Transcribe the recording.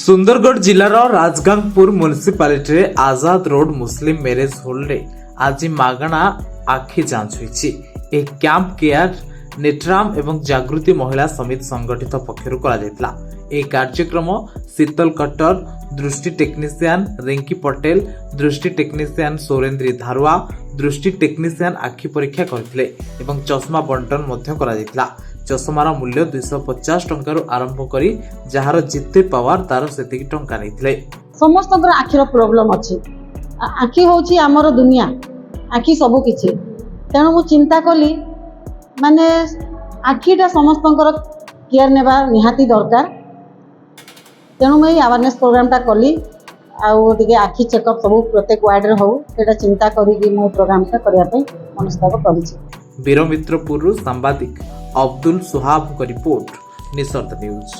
Sundargarh जिलार Rajgangpur municipality आजाद road मुस्लिम marriage hall रे आज मागणा आखि जांच होईछि। ए कैंप केयर नेट्राम एवं जागृति महिला समिति संगठित पक्षरु करा जायतला। ए कार्यक्रम शीतल कट्टर, दृष्टि टेक्नीशियन रिंकी पटेल, दृष्टि टेक्नीशियन सोरेंद्री धारुआ, दृष्टि टेक्नीशियन आखि परीक्षा करथिले एवं चश्मा बंटन मध्य करा जायतला। चश्मार मूल्य 250 टंकार आरंभ करी जहार जिते पावर तार सेतिकी टंका नैथिले। समस्त आखिर प्रोब्लेम अच्छी आखि होची आमर दुनिया आखि सबु किछि तेणु मु चिंता कली माने आखिटा समस्त केयर नेबा निहाती दरकार तेणु मुझे अवेयरनेस प्रोग्रामटा कली आगे आखि चेकअप सब प्रत्येक वार्ड रे हो सेटा चिंता करी मो प्रोग्रामटा करिया पे मनस्ताप करिछि। वीरमित्रपुर सांबादिक अब्दुल सुहाब को रिपोर्ट निसर्द न्यूज।